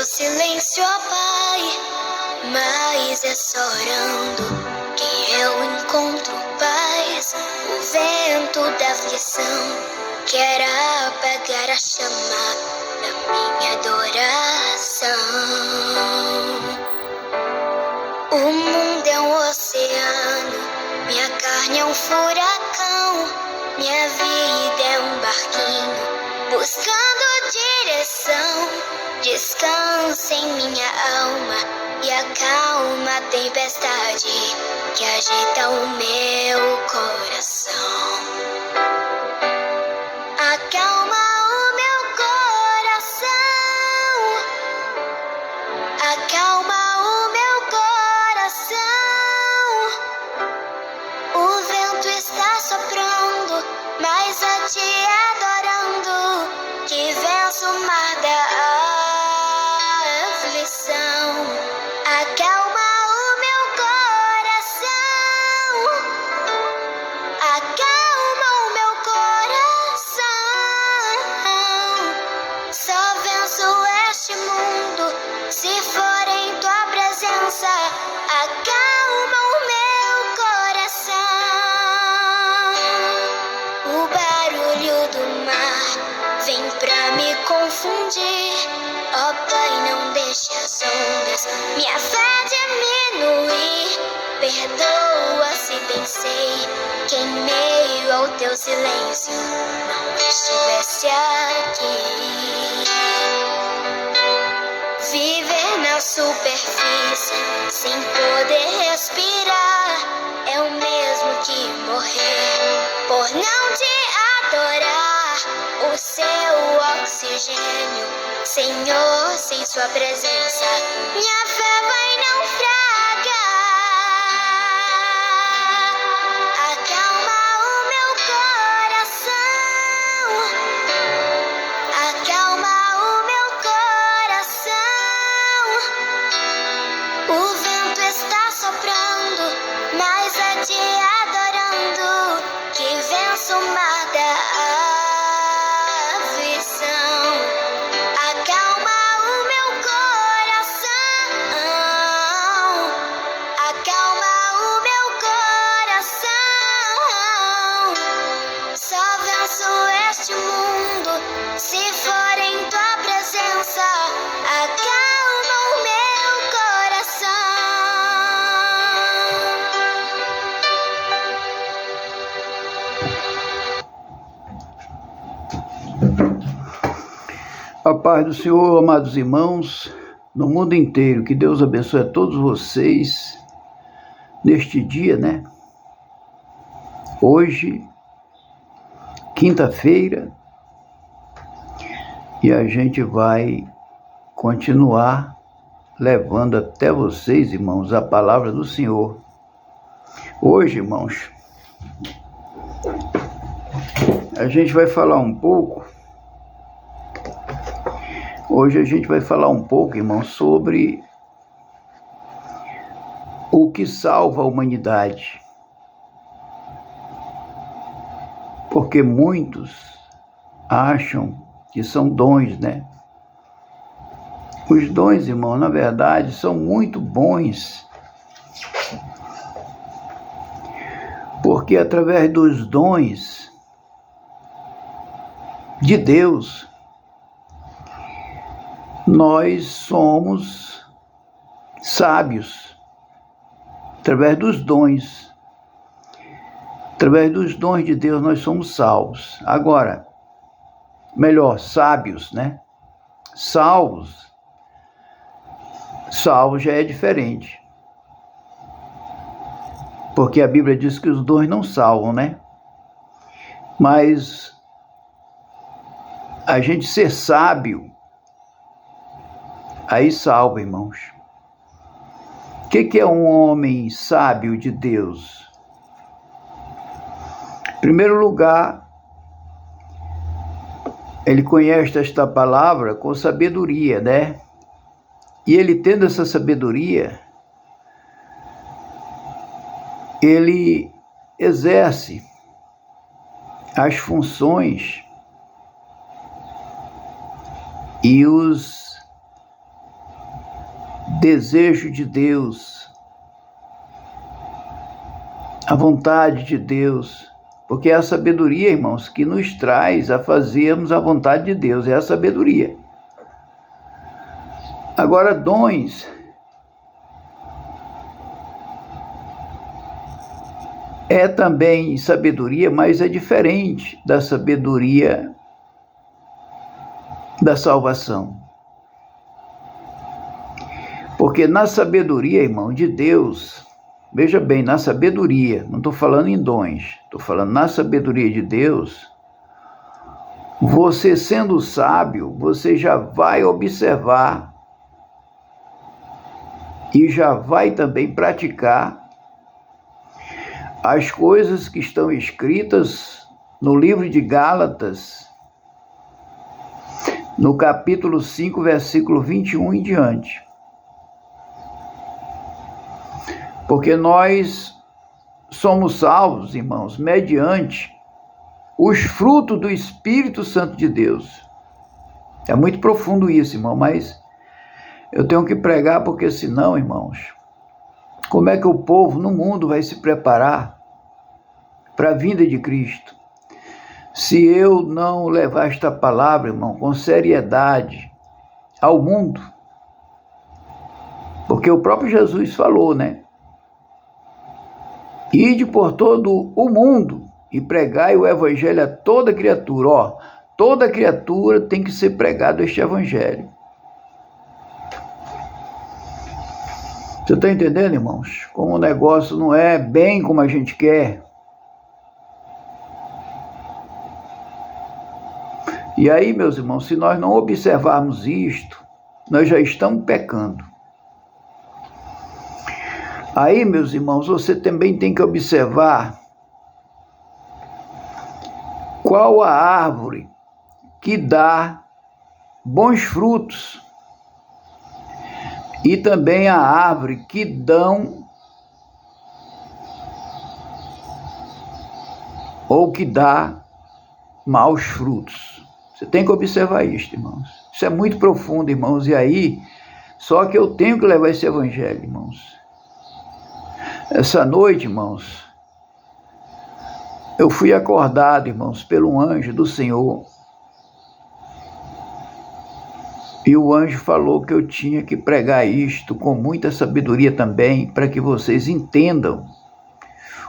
silêncio, ó Pai, mas é só orando que eu encontro paz. O vento da aflição quer apagar a chama da minha adoração. O mundo é um oceano, minha carne é um furacão, minha vida é um barquinho buscando direção. Descansa em minha alma e acalma a tempestade que agita o meu coração. Acalma o meu coração, acalma o meu coração. O vento está soprando, mas a ti adorando, que venço o mar da aflição. Acalma o meu coração, acalma o meu coração. Só venço este mundo se for em tua presença. Acalma o meu coração. O barulho do mar vem pra me confundir. Ó Pai, não deixe as ondas minha fé diminuir. Perdoa se pensei que em meio ao teu silêncio não estivesse aqui. Viver na superfície sem poder respirar é o mesmo que morrer por não te adorar. O seu oxigênio, Senhor, sem sua presença, minha fé vai naufragar. Acalma o meu coração, acalma o meu coração. O vento está soprando, mas a ti adorando, que venço o mar da aflição. Acalma o meu coração, acalma o meu coração. Só venço este mundo se for em tua presença. Acalma o meu coração. A paz do Senhor, amados irmãos, no mundo inteiro. Que Deus abençoe a todos vocês neste dia, né? Hoje, quinta-feira, e a gente vai continuar levando até vocês, irmãos, a palavra do Senhor. Hoje, irmãos, a gente vai falar um pouco. Hoje a gente vai falar um pouco, irmãos, sobre o que salva a humanidade. Porque muitos acham que são dons, né? Os dons, irmão, na verdade, são muito bons. Porque através dos dons de Deus, nós somos sábios. Através dos dons. Através dos dons de Deus, nós somos salvos. Agora, melhor, sábios, né? Salvos. Salvo já é diferente. Porque a Bíblia diz que os dons não salvam, né? Mas a gente ser sábio, aí salva, irmãos. O que é um homem sábio de Deus? Em primeiro lugar, ele conhece esta palavra com sabedoria, né? E ele tendo essa sabedoria, ele exerce as funções e os desejo de Deus, a vontade de Deus, porque é a sabedoria, irmãos, que nos traz a fazermos a vontade de Deus, é a sabedoria. Agora, dons é também sabedoria, mas é diferente da sabedoria da salvação. Porque na sabedoria, irmão, de Deus, veja bem, na sabedoria, não estou falando em dons, estou falando na sabedoria de Deus, você sendo sábio, você já vai observar e já vai também praticar as coisas que estão escritas no livro de Gálatas, no capítulo 5, versículo 21 em diante. Porque nós somos salvos, irmãos, mediante os frutos do Espírito Santo de Deus. É muito profundo isso, irmão, mas eu tenho que pregar porque senão, irmãos, como é que o povo no mundo vai se preparar para a vinda de Cristo? Se eu não levar esta palavra, irmão, com seriedade ao mundo, porque o próprio Jesus falou, né? Ide por todo o mundo e pregai o evangelho a toda criatura. Ó, toda criatura tem que ser pregado este evangelho. Você está entendendo, irmãos? Como o negócio não é bem como a gente quer. E aí, meus irmãos, se nós não observarmos isto, nós já estamos pecando. Aí, meus irmãos, você também tem que observar qual a árvore que dá bons frutos e também a árvore que dão ou que dá maus frutos. Você tem que observar isso, irmãos. Isso é muito profundo, irmãos. E aí, só que eu tenho que levar esse evangelho, irmãos. Essa noite, irmãos, eu fui acordado, irmãos, pelo anjo do Senhor. E o anjo falou que eu tinha que pregar isto com muita sabedoria também, para que vocês entendam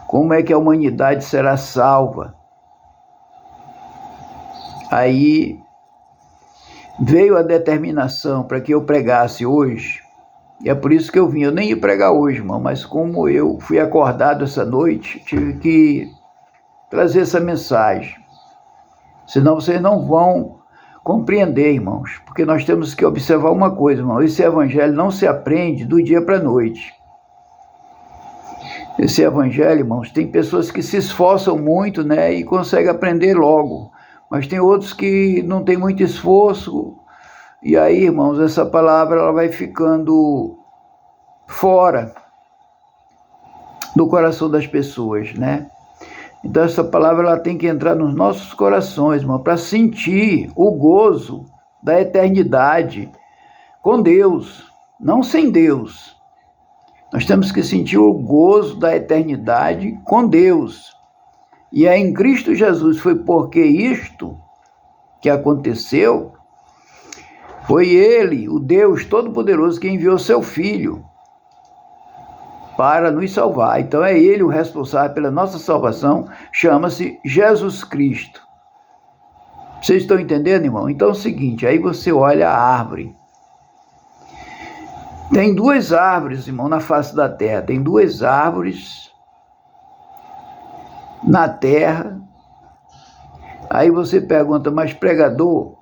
como é que a humanidade será salva. Aí veio a determinação para que eu pregasse hoje. E é por isso que eu vim. Eu nem ia pregar hoje, irmão, mas como eu fui acordado essa noite, tive que trazer essa mensagem. Senão vocês não vão compreender, irmãos. Porque nós temos que observar uma coisa, irmão. Esse evangelho não se aprende do dia para a noite. Esse evangelho, irmãos, tem pessoas que se esforçam muito, né, e conseguem aprender logo. Mas tem outros que não têm muito esforço. E aí, irmãos, essa palavra ela vai ficando fora do coração das pessoas, né? Então essa palavra ela tem que entrar nos nossos corações, irmão, para sentir o gozo da eternidade com Deus, não sem Deus. Nós temos que sentir o gozo da eternidade com Deus. E é em Cristo Jesus, foi porque isto que aconteceu. Foi Ele, o Deus Todo-Poderoso, que enviou seu Filho para nos salvar. Então é Ele o responsável pela nossa salvação, chama-se Jesus Cristo. Vocês estão entendendo, irmão? Então é o seguinte, aí você olha a árvore. Tem duas árvores, irmão, na face da terra. Tem duas árvores na terra. Aí você pergunta, mas pregador,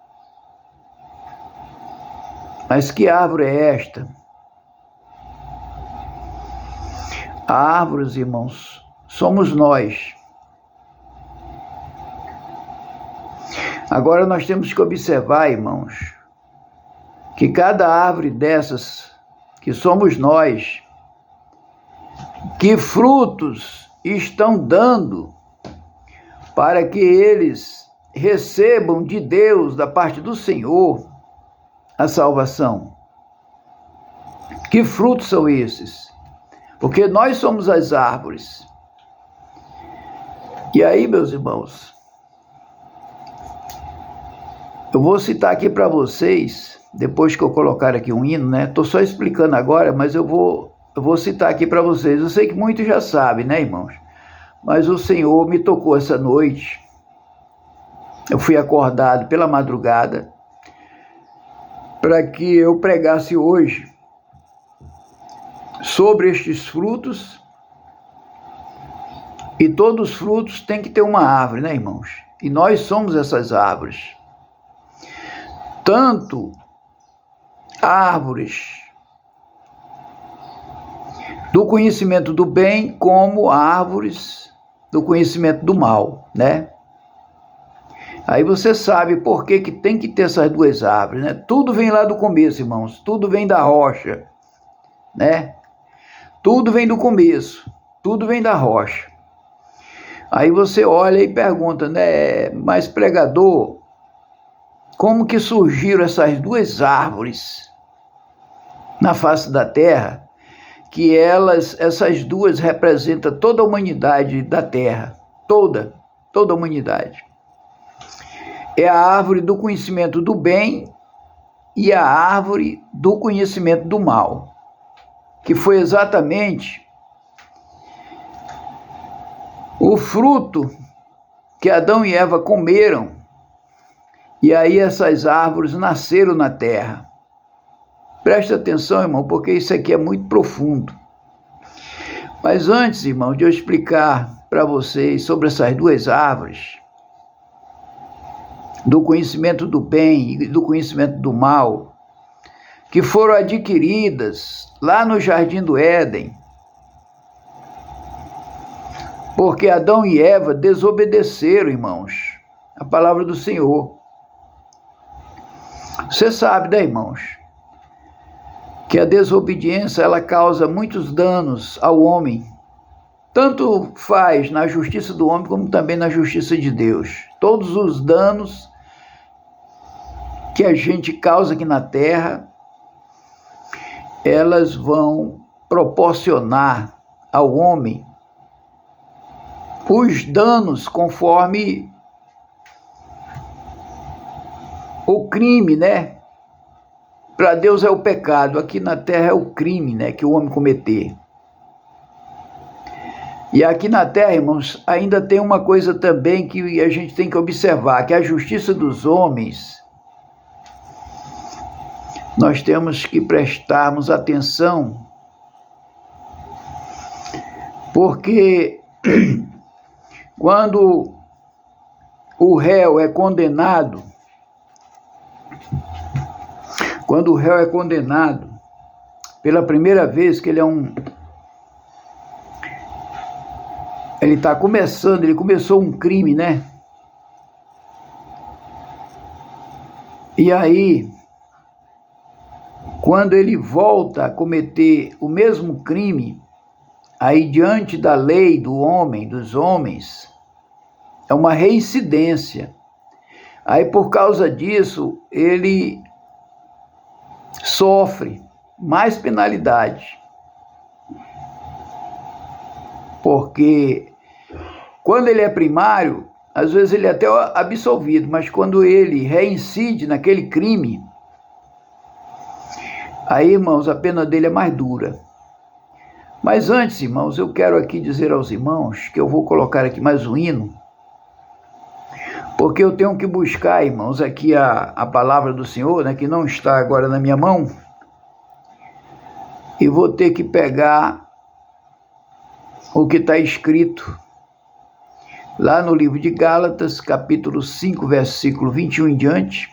mas que árvore é esta? A árvore, irmãos, somos nós. Agora nós temos que observar, irmãos, que cada árvore dessas, que somos nós, que frutos estão dando para que eles recebam de Deus, da parte do Senhor, a salvação. Que frutos são esses? Porque nós somos as árvores. E aí, meus irmãos, eu vou citar aqui para vocês, depois que eu colocar aqui um hino, né? Estou só explicando agora, mas eu vou citar aqui para vocês. Eu sei que muitos já sabem, né, irmãos? Mas o Senhor me tocou essa noite. Eu fui acordado pela madrugada para que eu pregasse hoje sobre estes frutos. E todos os frutos têm que ter uma árvore, né, irmãos? E nós somos essas árvores. Tanto árvores do conhecimento do bem, como árvores do conhecimento do mal, né? Aí você sabe por que tem que ter essas duas árvores, né? Tudo vem lá do começo, irmãos. Tudo vem da rocha, né? Tudo vem do começo. Tudo vem da rocha. Aí você olha e pergunta, né? Mas pregador, como que surgiram essas duas árvores na face da terra? Que essas duas representam toda a humanidade da terra. Toda a humanidade. É a árvore do conhecimento do bem e a árvore do conhecimento do mal, que foi exatamente o fruto que Adão e Eva comeram, e aí essas árvores nasceram na terra. Presta atenção, irmão, porque isso aqui é muito profundo. Mas antes, irmão, de eu explicar para vocês sobre essas duas árvores, do conhecimento do bem e do conhecimento do mal, que foram adquiridas lá no Jardim do Éden, porque Adão e Eva desobedeceram, irmãos, a palavra do Senhor. Você sabe, né, irmãos, que a desobediência ela causa muitos danos ao homem, tanto faz na justiça do homem como também na justiça de Deus. Todos os danos que a gente causa aqui na terra, elas vão proporcionar ao homem os danos conforme o crime, né? Para Deus é o pecado, aqui na terra é o crime, né, que o homem cometer. E aqui na terra, irmãos, ainda tem uma coisa também que a gente tem que observar, que a justiça dos homens, nós temos que prestarmos atenção, porque quando o réu é condenado, pela primeira vez que ele começou um crime, né? E aí, quando ele volta a cometer o mesmo crime, aí diante da lei dos homens, é uma reincidência. Aí por causa disso, ele sofre mais penalidade. Porque quando ele é primário, às vezes ele é até absolvido, mas quando ele reincide naquele crime, aí, irmãos, a pena dele é mais dura. Mas antes, irmãos, eu quero aqui dizer aos irmãos que eu vou colocar aqui mais um hino, porque eu tenho que buscar, irmãos, aqui a palavra do Senhor, né, que não está agora na minha mão, e vou ter que pegar o que está escrito lá no livro de Gálatas, capítulo 5, versículo 21 em diante,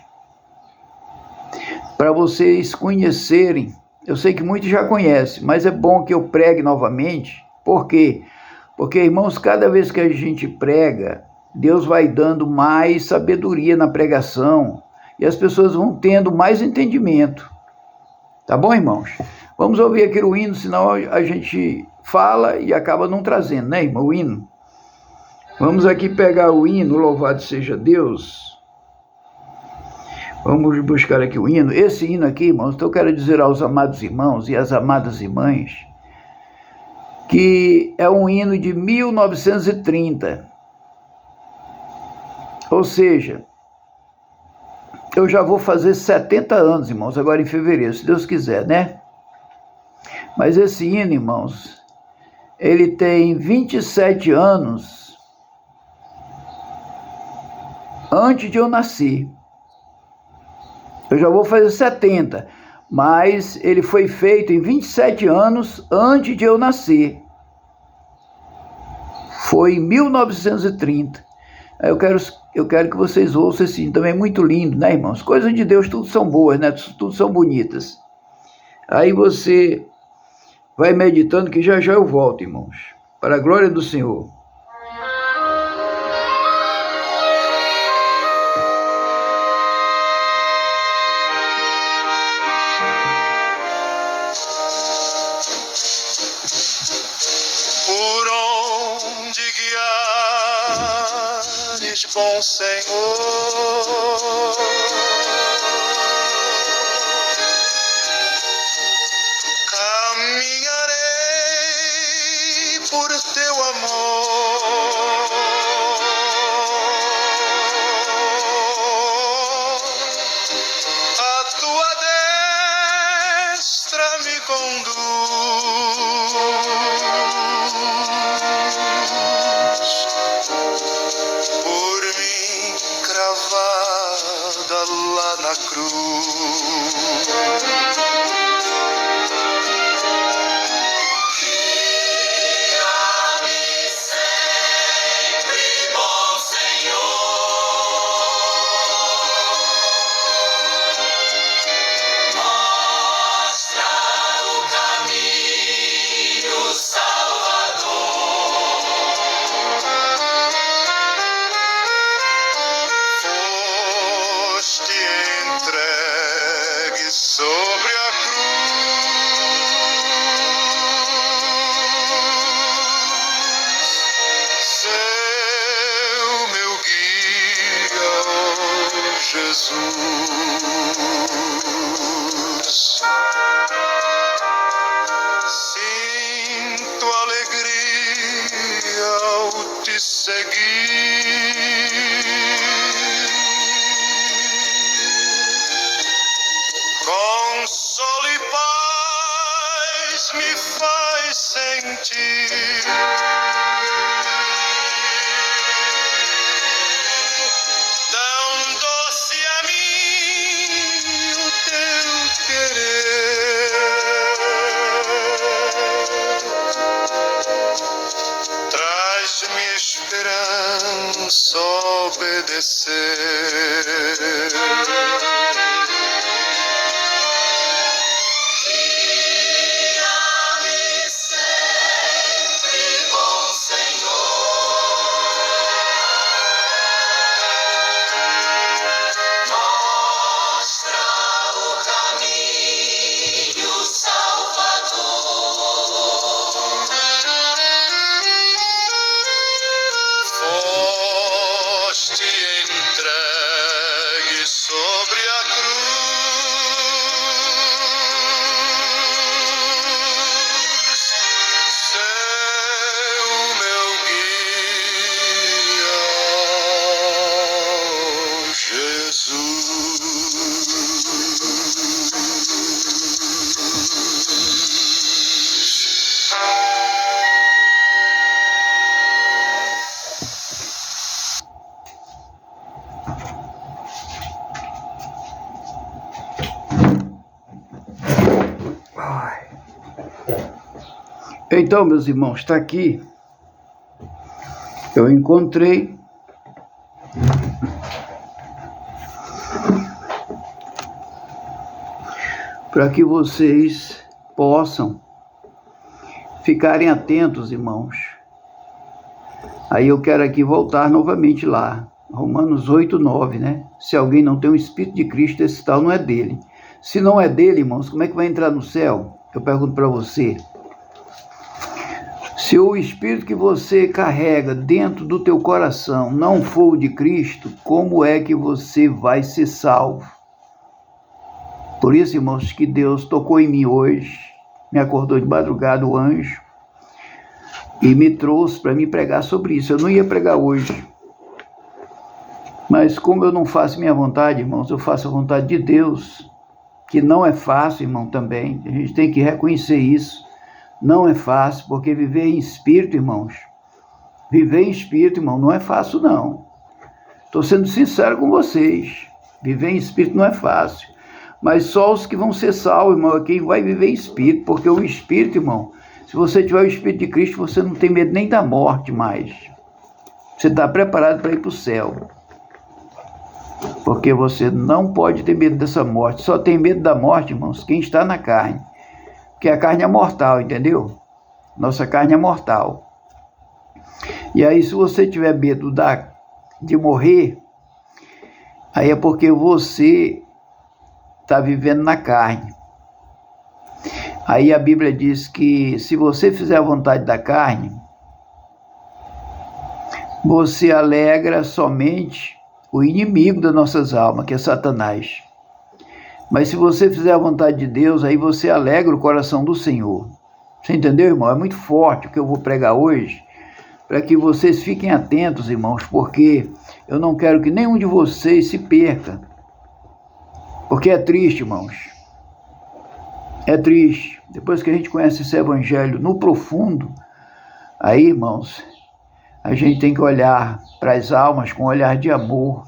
para vocês conhecerem. Eu sei que muitos já conhecem, mas é bom que eu pregue novamente. Por quê? Porque, irmãos, cada vez que a gente prega, Deus vai dando mais sabedoria na pregação e as pessoas vão tendo mais entendimento. Tá bom, irmãos? Vamos ouvir aqui o hino, senão a gente fala e acaba não trazendo, né, irmão, o hino. Vamos aqui pegar o hino, louvado seja Deus. Vamos buscar aqui o hino. Esse hino aqui, irmãos, então eu quero dizer aos amados irmãos e às amadas irmãs que é um hino de 1930. Ou seja, eu já vou fazer 70 anos, irmãos, agora em fevereiro, se Deus quiser, né? Mas esse hino, irmãos, ele tem 27 anos antes de eu nascer. Eu já vou fazer 70, mas ele foi feito em 27 anos antes de eu nascer. Foi em 1930. Eu quero que vocês ouçam esse hino, também é muito lindo, né, irmãos? Coisas de Deus, tudo são boas, né? Tudo são bonitas. Aí você vai meditando que já já eu volto, irmãos. Para a glória do Senhor. Por onde guiares, bom Senhor, caminharei por teu amor. A tua destra me conduz, por mim cravada lá na cruz. Guia-me sempre, bom Senhor, mostra o caminho, Salvador. Foste entregue sobre a cruz, seu meu guia, ó Jesus. Sinto alegria ao te seguir, consolo e paz me faz sentir. Tão doce a mim o teu querer, traz-me esperança obedecer. Guia-me sempre, bom Senhor, mostra o caminho, Salvador. Foste entregue sobre a cruz, seu meu guia, ó Jesus. Então, meus irmãos, está aqui. Eu encontrei para que vocês possam ficarem atentos, irmãos. Aí eu quero aqui voltar novamente lá, Romanos 8:9, né? Se alguém não tem o Espírito de Cristo, esse tal não é dele. Se não é dele, irmãos, como é que vai entrar no céu? Eu pergunto para você. Se o Espírito que você carrega dentro do teu coração não for o de Cristo, como é que você vai ser salvo? Por isso, irmãos, que Deus tocou em mim hoje, me acordou de madrugada o anjo e me trouxe para me pregar sobre isso. Eu não ia pregar hoje, mas como eu não faço minha vontade, irmãos, eu faço a vontade de Deus, que não é fácil, irmão, também. A gente tem que reconhecer isso. Não é fácil, porque viver em espírito, irmãos, viver em espírito, irmão, não é fácil, não. Estou sendo sincero com vocês. Viver em espírito não é fácil. Mas só os que vão ser salvos, irmão, é quem vai viver em espírito. Porque o espírito, irmão, se você tiver o Espírito de Cristo, você não tem medo nem da morte mais. Você está preparado para ir para o céu. Porque você não pode ter medo dessa morte. Só tem medo da morte, irmãos, quem está na carne. Porque a carne é mortal, entendeu? Nossa carne é mortal. E aí, se você tiver medo de morrer, aí é porque você está vivendo na carne. Aí a Bíblia diz que se você fizer a vontade da carne, você alegra somente o inimigo das nossas almas, que é Satanás. Mas se você fizer a vontade de Deus, aí você alegra o coração do Senhor. Você entendeu, irmão? É muito forte o que eu vou pregar hoje, para que vocês fiquem atentos, irmãos, porque eu não quero que nenhum de vocês se perca. Porque é triste, irmãos. É triste. Depois que a gente conhece esse evangelho no profundo, aí, irmãos, a gente tem que olhar para as almas com um olhar de amor,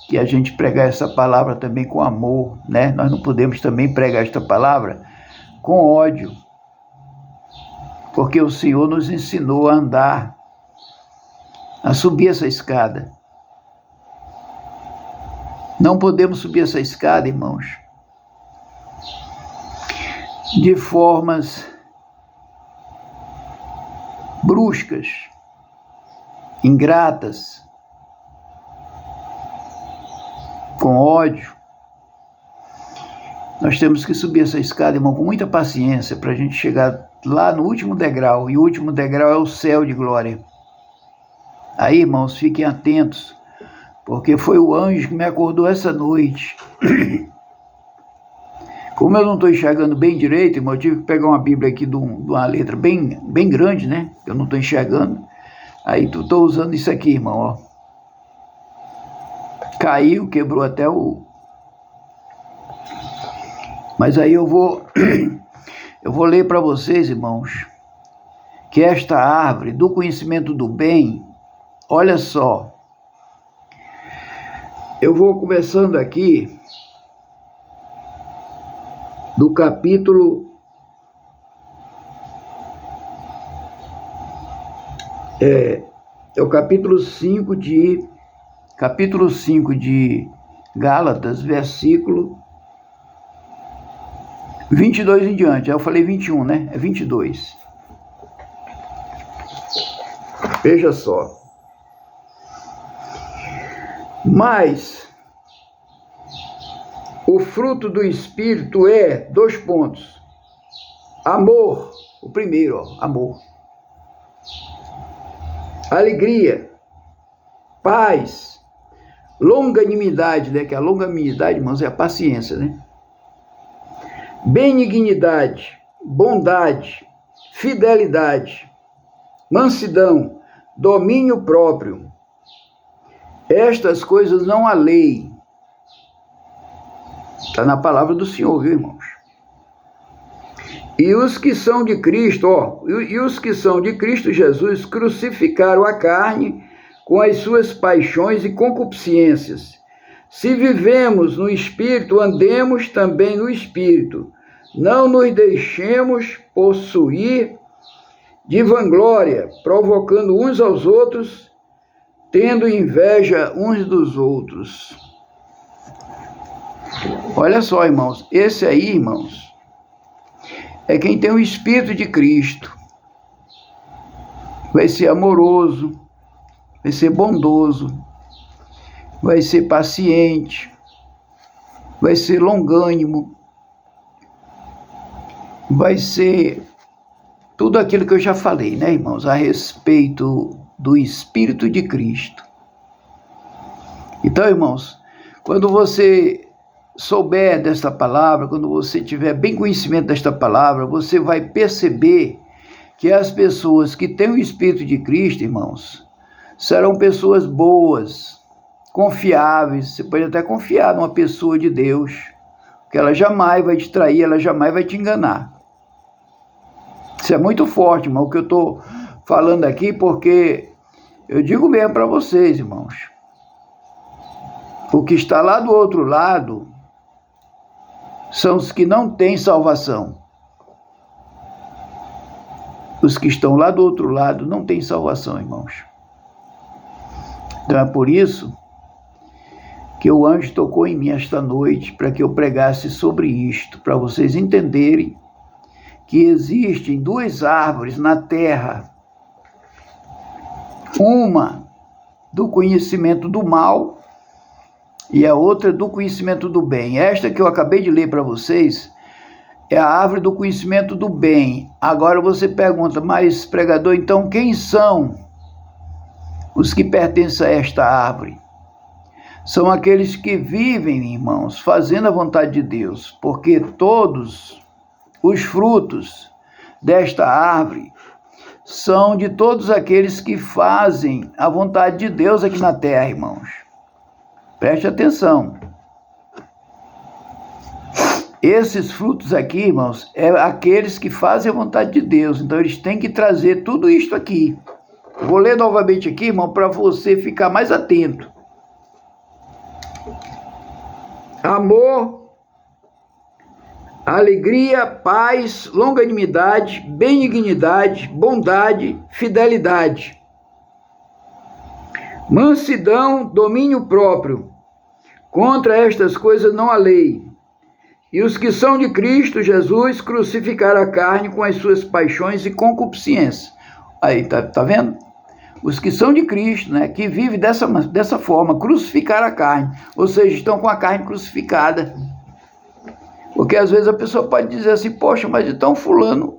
que a gente pregar essa palavra também com amor, né? Nós não podemos também pregar esta palavra com ódio, porque o Senhor nos ensinou a andar, a subir essa escada. Não podemos subir essa escada, irmãos, de formas bruscas, ingratas, com ódio. Nós temos que subir essa escada, irmão, com muita paciência, para a gente chegar lá no último degrau, e o último degrau é o céu de glória. Aí, irmãos, fiquem atentos, porque foi o anjo que me acordou essa noite. Como eu não estou enxergando bem direito, irmão, eu tive que pegar uma Bíblia aqui de uma letra bem grande, né? Eu não estou enxergando. Aí estou usando isso aqui, irmão, ó. Caiu, quebrou até o... Mas aí eu vou ler para vocês, irmãos, que esta árvore do conhecimento do bem, olha só, eu vou começando aqui do capítulo o capítulo 5 de Gálatas, versículo 22 em diante. Eu falei 21, né? É 22. Veja só. Mas o fruto do Espírito é, 2 pontos. Amor, o primeiro, ó, amor. Alegria, paz, longanimidade, né? Que a longanimidade, irmãos, é a paciência, né? Benignidade, bondade, fidelidade, mansidão, domínio próprio. Estas coisas não há lei. Está na palavra do Senhor, viu, irmãos? E os que são de Cristo, e os que são de Cristo Jesus crucificaram a carne com as suas paixões e concupiscências. Se vivemos no Espírito, andemos também no Espírito. Não nos deixemos possuir de vanglória, provocando uns aos outros, tendo inveja uns dos outros. Olha só, irmãos, esse aí, irmãos, é quem tem o Espírito de Cristo. Vai ser amoroso, vai ser bondoso, vai ser paciente, vai ser longânimo, vai ser tudo aquilo que eu já falei, né, irmãos, a respeito do Espírito de Cristo. Então, irmãos, quando você souber desta palavra, quando você tiver bem conhecimento desta palavra, você vai perceber que as pessoas que têm o Espírito de Cristo, irmãos, serão pessoas boas, confiáveis. Você pode até confiar numa pessoa de Deus, que ela jamais vai te trair, ela jamais vai te enganar. Isso é muito forte, irmão, o que eu estou falando aqui, porque eu digo mesmo para vocês, irmãos, o que está lá do outro lado são os que não têm salvação. Os que estão lá do outro lado não têm salvação, irmãos. Então é por isso que o anjo tocou em mim esta noite para que eu pregasse sobre isto, para vocês entenderem que existem duas árvores na terra. Uma do conhecimento do mal e a outra do conhecimento do bem. Esta que eu acabei de ler para vocês é a árvore do conhecimento do bem. Agora você pergunta, mas pregador, então quem são os que pertencem a esta árvore? São aqueles que vivem, irmãos, fazendo a vontade de Deus, porque todos os frutos desta árvore são de todos aqueles que fazem a vontade de Deus aqui na terra, irmãos. Preste atenção. Esses frutos aqui, irmãos, é aqueles que fazem a vontade de Deus. Então, eles têm que trazer tudo isto aqui. Vou ler novamente aqui, irmão, para você ficar mais atento. Amor, alegria, paz, longanimidade, benignidade, bondade, fidelidade, mansidão, domínio próprio. Contra estas coisas não há lei. E os que são de Cristo Jesus crucificaram a carne com as suas paixões e concupiscências. Aí, tá vendo? Os que são de Cristo, né, que vivem dessa forma, crucificaram a carne. Ou seja, estão com a carne crucificada. Porque às vezes a pessoa pode dizer assim, poxa, mas então fulano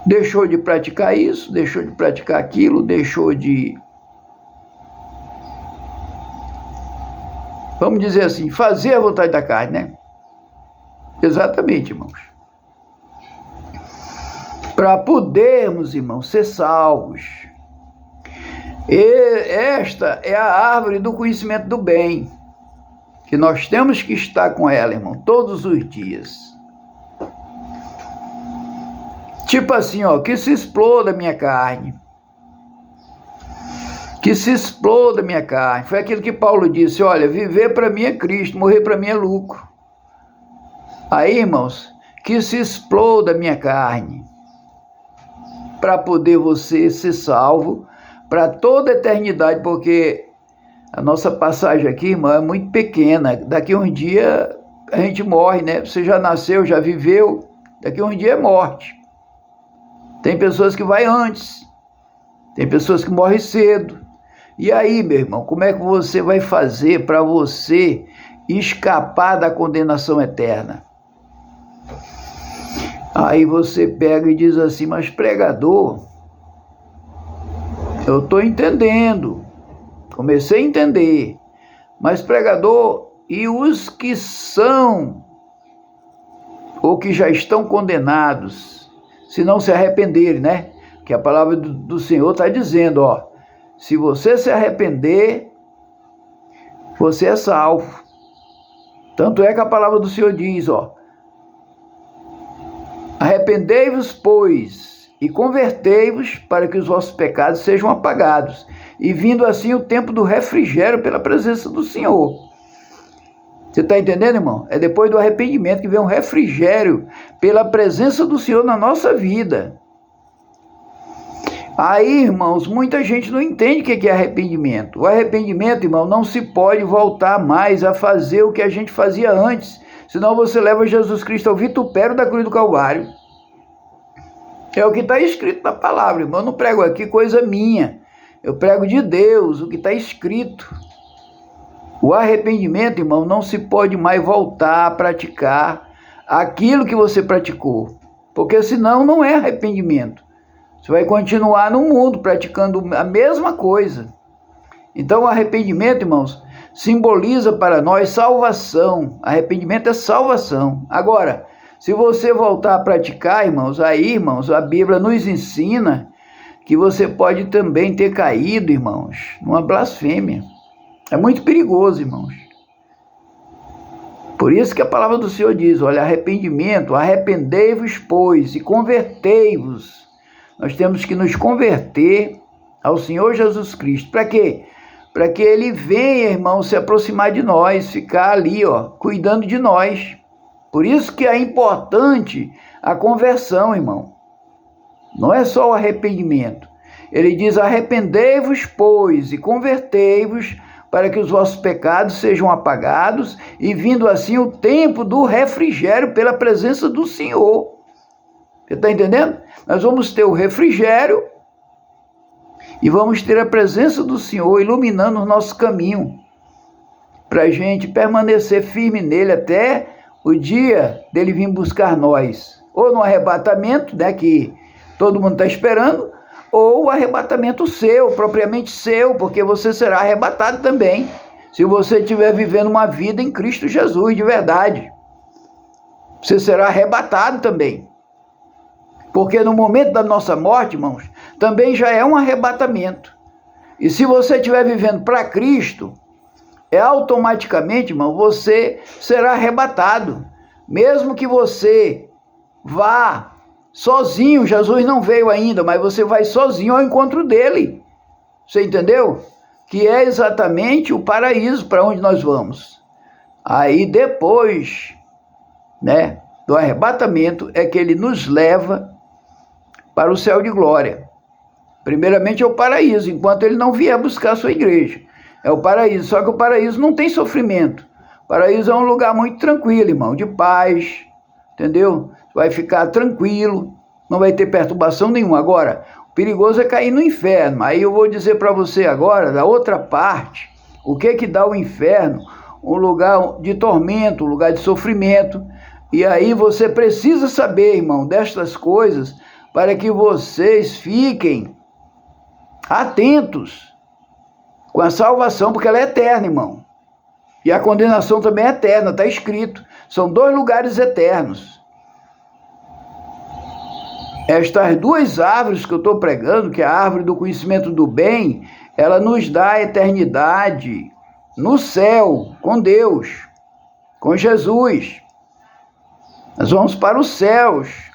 deixou de praticar isso, deixou de praticar aquilo, deixou de... Vamos dizer assim, fazer a vontade da carne, né? Exatamente, irmãos. Para podermos, irmãos, ser salvos. E esta é a árvore do conhecimento do bem, que nós temos que estar com ela, irmão, todos os dias. Tipo assim, ó, que se exploda a minha carne. Que se exploda a minha carne. Foi aquilo que Paulo disse, olha, viver para mim é Cristo, morrer para mim é lucro. Aí, irmãos, que se exploda a minha carne, para poder você ser salvo para toda a eternidade, porque a nossa passagem aqui, irmão, é muito pequena. Daqui a um dia a gente morre, né? Você já nasceu, já viveu, daqui a um dia é morte. Tem pessoas que vai antes, tem pessoas que morrem cedo. E aí, meu irmão, como é que você vai fazer para você escapar da condenação eterna? Aí você pega e diz assim, mas pregador, eu estou entendendo, comecei a entender, mas pregador, e os que são, ou que já estão condenados, se não se arrependerem, né? Que a palavra do Senhor está dizendo, ó, se você se arrepender, você é salvo. Tanto é que a palavra do Senhor diz, ó, arrependei-vos, pois, e convertei-vos para que os vossos pecados sejam apagados, e vindo assim o tempo do refrigério pela presença do Senhor. Você está entendendo, irmão? É depois do arrependimento que vem um refrigério pela presença do Senhor na nossa vida. Aí, irmãos, muita gente não entende o que é arrependimento. O arrependimento, irmão, não se pode voltar mais a fazer o que a gente fazia antes, senão você leva Jesus Cristo ao vitupério da cruz do Calvário. É o que está escrito na palavra, irmão. Eu não prego aqui coisa minha. Eu prego de Deus, o que está escrito. O arrependimento, irmão, não se pode mais voltar a praticar aquilo que você praticou. Porque senão não é arrependimento. Você vai continuar no mundo praticando a mesma coisa. Então o arrependimento, irmãos, simboliza para nós salvação. Arrependimento é salvação. Agora, se você voltar a praticar, irmãos, aí, irmãos, a Bíblia nos ensina que você pode também ter caído, irmãos, numa blasfêmia. É muito perigoso, irmãos. Por isso que a palavra do Senhor diz, olha, arrependimento, arrependei-vos, pois, e convertei-vos. Nós temos que nos converter ao Senhor Jesus Cristo. Para quê? Para que Ele venha, irmão, se aproximar de nós, ficar ali, ó, cuidando de nós. Por isso que é importante a conversão, irmão. Não é só o arrependimento. Ele diz, arrependei-vos, pois, e convertei-vos, para que os vossos pecados sejam apagados, e vindo assim o tempo do refrigério pela presença do Senhor. Você está entendendo? Nós vamos ter o refrigério e vamos ter a presença do Senhor iluminando o nosso caminho, para a gente permanecer firme nele até o dia dele vir buscar nós. Ou no arrebatamento, né, que todo mundo está esperando, ou o arrebatamento seu, propriamente seu, porque você será arrebatado também, se você estiver vivendo uma vida em Cristo Jesus, de verdade. Você será arrebatado também. Porque no momento da nossa morte, irmãos, também já é um arrebatamento. E se você estiver vivendo para Cristo, automaticamente, irmão, você será arrebatado. Mesmo que você vá sozinho, Jesus não veio ainda, mas você vai sozinho ao encontro dele. Você entendeu? Que é exatamente o paraíso para onde nós vamos. Aí depois, né, do arrebatamento, é que ele nos leva para o céu de glória. Primeiramente é o paraíso, enquanto ele não vier buscar a sua igreja. É o paraíso, só que o paraíso não tem sofrimento. O paraíso é um lugar muito tranquilo, irmão, de paz, entendeu? Vai ficar tranquilo, não vai ter perturbação nenhuma. Agora, o perigoso é cair no inferno. Aí eu vou dizer para você agora, da outra parte, o que dá o inferno? Um lugar de tormento, um lugar de sofrimento. E aí você precisa saber, irmão, destas coisas, para que vocês fiquem atentos com a salvação, porque ela é eterna, irmão. E a condenação também é eterna, está escrito. São 2 lugares eternos. Estas 2 árvores que eu estou pregando, que é a árvore do conhecimento do bem, ela nos dá a eternidade no céu, com Deus, com Jesus. Nós vamos para os céus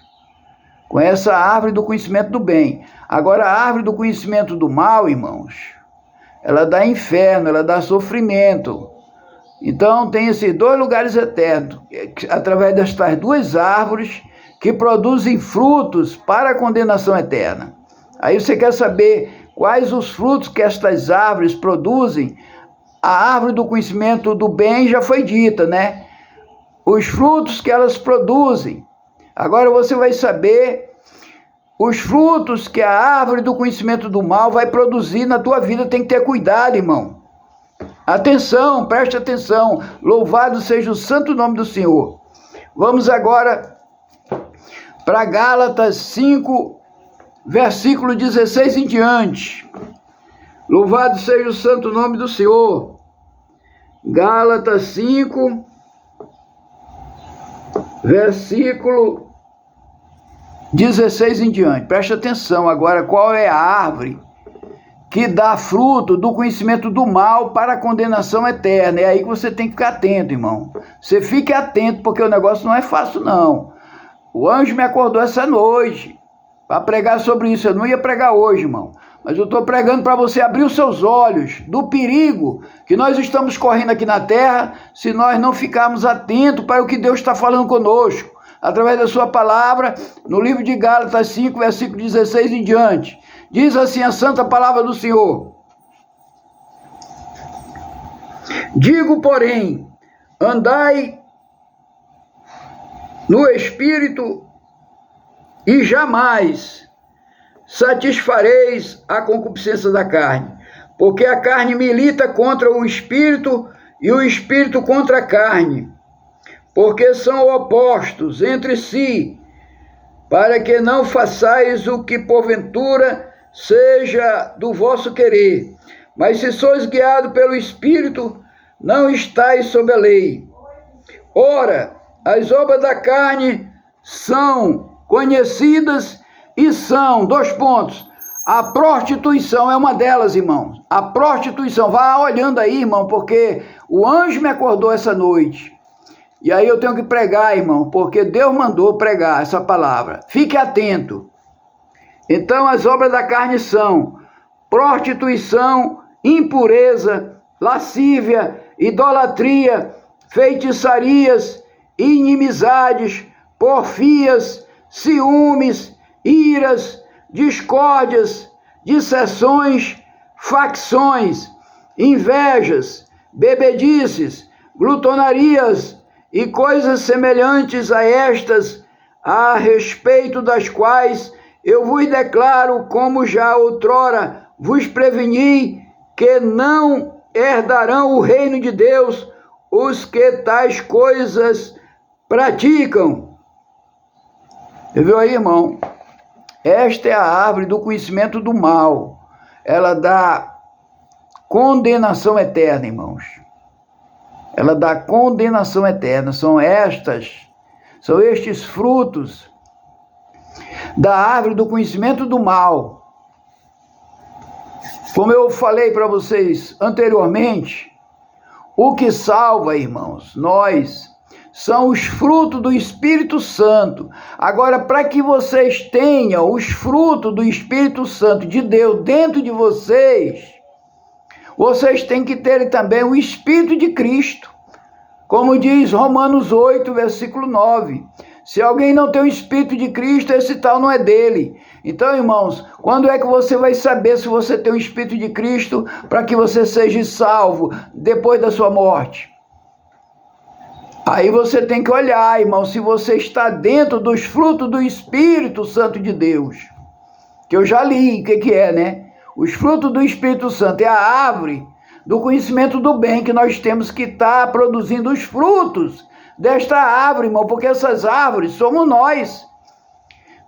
com essa árvore do conhecimento do bem. Agora, a árvore do conhecimento do mal, irmãos, ela dá inferno, ela dá sofrimento. Então, tem esses 2 lugares eternos, através destas 2 árvores que produzem frutos para a condenação eterna. Aí você quer saber quais os frutos que estas árvores produzem? A árvore do conhecimento do bem já foi dita, né? Os frutos que elas produzem. Agora você vai saber os frutos que a árvore do conhecimento do mal vai produzir na tua vida. Tem que ter cuidado, irmão. Atenção, preste atenção. Louvado seja o santo nome do Senhor. Vamos agora para Gálatas 5, versículo 16 em diante. Louvado seja o santo nome do Senhor. Gálatas 5, versículo 16 em diante. Preste atenção agora, qual é a árvore que dá fruto do conhecimento do mal para a condenação eterna. É aí que você tem que ficar atento, irmão. Você fique atento, porque o negócio não é fácil, não. O anjo me acordou essa noite para pregar sobre isso. Eu não ia pregar hoje, irmão, mas eu estou pregando para você abrir os seus olhos do perigo que nós estamos correndo aqui na terra se nós não ficarmos atentos para o que Deus está falando conosco, através da sua palavra, no livro de Gálatas 5, versículo 16 em diante. Diz assim a santa palavra do Senhor: digo, porém, andai no Espírito e jamais satisfareis a concupiscência da carne, porque a carne milita contra o Espírito e o Espírito contra a carne, porque são opostos entre si, para que não façais o que porventura seja do vosso querer. Mas se sois guiados pelo Espírito, não estáis sob a lei. Ora, as obras da carne são conhecidas e são, a prostituição é uma delas, irmãos. A prostituição, vá olhando aí, irmão, porque o anjo me acordou essa noite. E aí eu tenho que pregar, irmão, porque Deus mandou pregar essa palavra. Fique atento. Então, as obras da carne são prostituição, impureza, lascívia, idolatria, feitiçarias, inimizades, porfias, ciúmes, iras, discórdias, dissensões, facções, invejas, bebedices, glutonarias e coisas semelhantes a estas, a respeito das quais eu vos declaro, como já outrora vos preveni, que não herdarão o reino de Deus os que tais coisas praticam. Você viu aí, irmão? Esta é a árvore do conhecimento do mal. Ela dá condenação eterna, irmãos. Ela dá condenação eterna. São estes frutos da árvore do conhecimento do mal. Como eu falei para vocês anteriormente, o que salva, irmãos, nós, são os frutos do Espírito Santo. Agora, para que vocês tenham os frutos do Espírito Santo de Deus dentro de vocês têm que ter também o Espírito de Cristo. Como diz Romanos 8, versículo 9. Se alguém não tem o Espírito de Cristo, esse tal não é dele. Então, irmãos, quando é que você vai saber se você tem o Espírito de Cristo para que você seja salvo depois da sua morte? Aí você tem que olhar, irmão, se você está dentro dos frutos do Espírito Santo de Deus. Que eu já li o que é, né? Os frutos do Espírito Santo é a árvore do conhecimento do bem, que nós temos que estar produzindo os frutos desta árvore, irmão, porque essas árvores somos nós.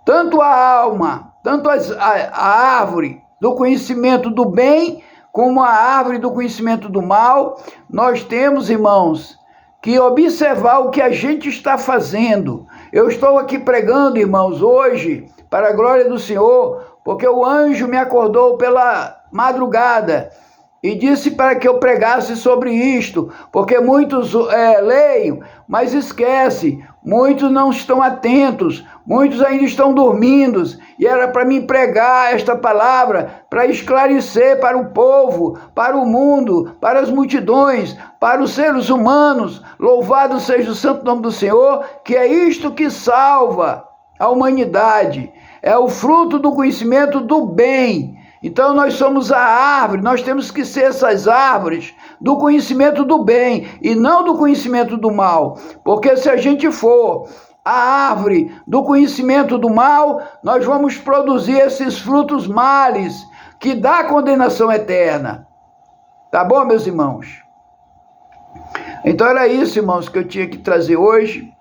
Tanto a alma, tanto a árvore do conhecimento do bem, como a árvore do conhecimento do mal, nós temos, irmãos, que observar o que a gente está fazendo. Eu estou aqui pregando, irmãos, hoje, para a glória do Senhor, porque o anjo me acordou pela madrugada e disse para que eu pregasse sobre isto, porque muitos leem, mas esquecem, muitos não estão atentos, muitos ainda estão dormindo, e era para mim pregar esta palavra, para esclarecer para o povo, para o mundo, para as multidões, para os seres humanos, louvado seja o santo nome do Senhor, que é isto que salva a humanidade, é o fruto do conhecimento do bem. Então nós somos a árvore, nós temos que ser essas árvores do conhecimento do bem e não do conhecimento do mal, porque se a gente for a árvore do conhecimento do mal, nós vamos produzir esses frutos males que dá condenação eterna. Tá bom, meus irmãos? Então era isso, irmãos, que eu tinha que trazer hoje,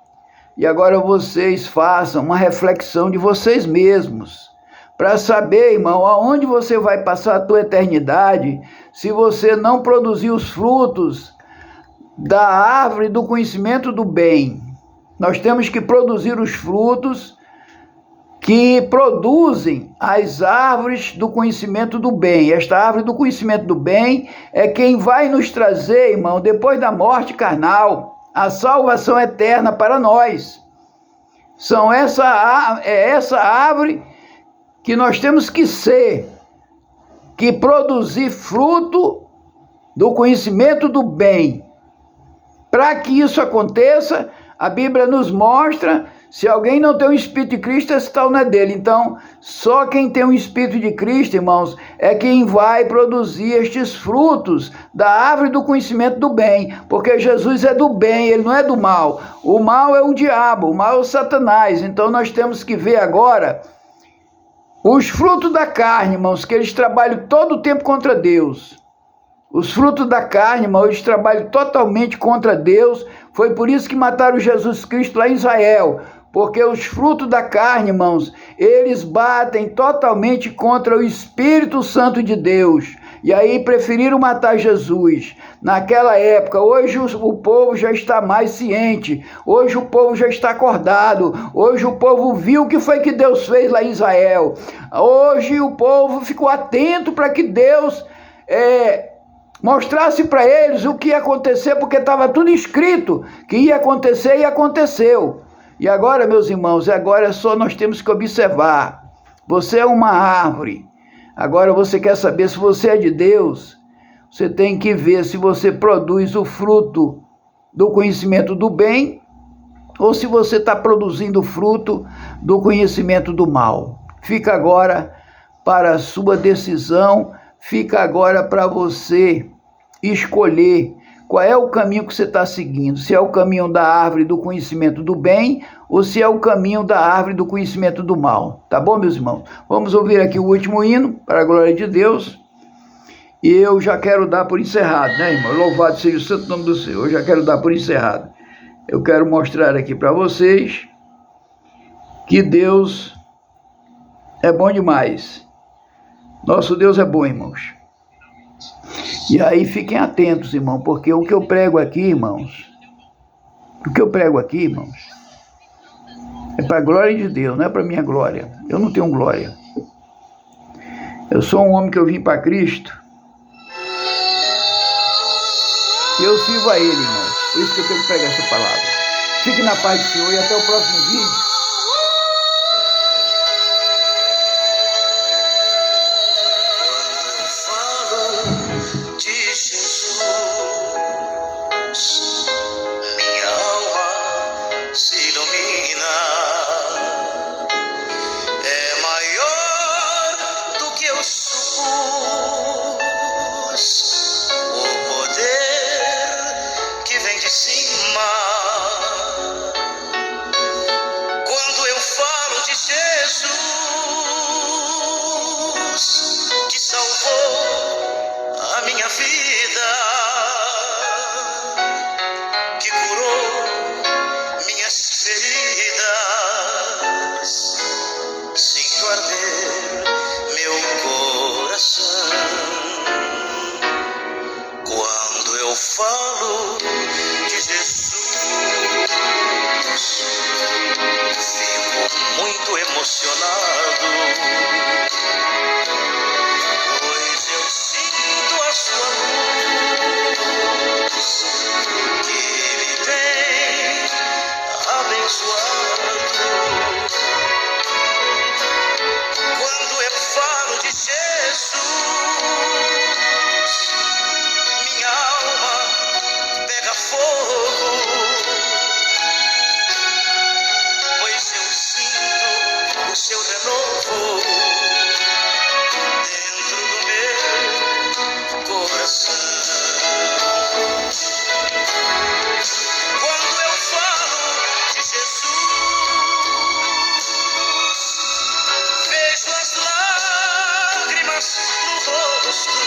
e agora vocês façam uma reflexão de vocês mesmos, para saber, irmão, aonde você vai passar a tua eternidade se você não produzir os frutos da árvore do conhecimento do bem. Nós temos que produzir os frutos que produzem as árvores do conhecimento do bem. Esta árvore do conhecimento do bem é quem vai nos trazer, irmão, depois da morte carnal, a salvação eterna para nós. É essa árvore que nós temos que ser, que produzir fruto do conhecimento do bem. Para que isso aconteça, a Bíblia nos mostra, se alguém não tem o Espírito de Cristo, esse tal não é dele. Então, só quem tem o Espírito de Cristo, irmãos, é quem vai produzir estes frutos da árvore do conhecimento do bem, porque Jesus é do bem, ele não é do mal. O mal é o diabo, o mal é o Satanás. Então, nós temos que ver agora os frutos da carne, irmãos, que eles trabalham todo o tempo contra Deus. Os frutos da carne, irmãos, eles trabalham totalmente contra Deus. Foi por isso que mataram Jesus Cristo lá em Israel. porque os frutos da carne, irmãos, eles batem totalmente contra o Espírito Santo de Deus. E aí preferiram matar Jesus naquela época. Hoje o povo já está mais ciente, hoje o povo já está acordado, hoje o povo viu o que foi que Deus fez lá em Israel. Hoje o povo ficou atento para que Deus mostrasse para eles o que ia acontecer, porque estava tudo escrito que ia acontecer e aconteceu. E agora, meus irmãos, agora só nós temos que observar. Você é uma árvore. Agora você quer saber se você é de Deus, você tem que ver se você produz o fruto do conhecimento do bem ou se você está produzindo o fruto do conhecimento do mal. Fica agora para a sua decisão, fica agora para você escolher qual é o caminho que você está seguindo, se é o caminho da árvore do conhecimento do bem ou se é o caminho da árvore do conhecimento do mal. Tá bom, meus irmãos? Vamos ouvir aqui o último hino, para a glória de Deus. E eu já quero dar por encerrado, né, irmão? Louvado seja o santo nome do Senhor. Eu já quero dar por encerrado. Eu quero mostrar aqui para vocês que Deus é bom demais. Nosso Deus é bom, irmãos. E aí fiquem atentos, irmão, porque o que eu prego aqui, irmãos, é para a glória de Deus, não é para a minha glória. Eu não tenho glória. Eu sou um homem que eu vim para Cristo e eu sirvo a Ele, irmão. Por isso que eu tenho que pregar essa palavra. Fique na paz do Senhor e até o próximo vídeo. Falo de Jesus, fico muito emocionado, pois eu sinto a sua luz que me tem abençoado. Quando eu falo de Jesus, seu renovo dentro do meu coração. Quando eu falo de Jesus, vejo as lágrimas no rosto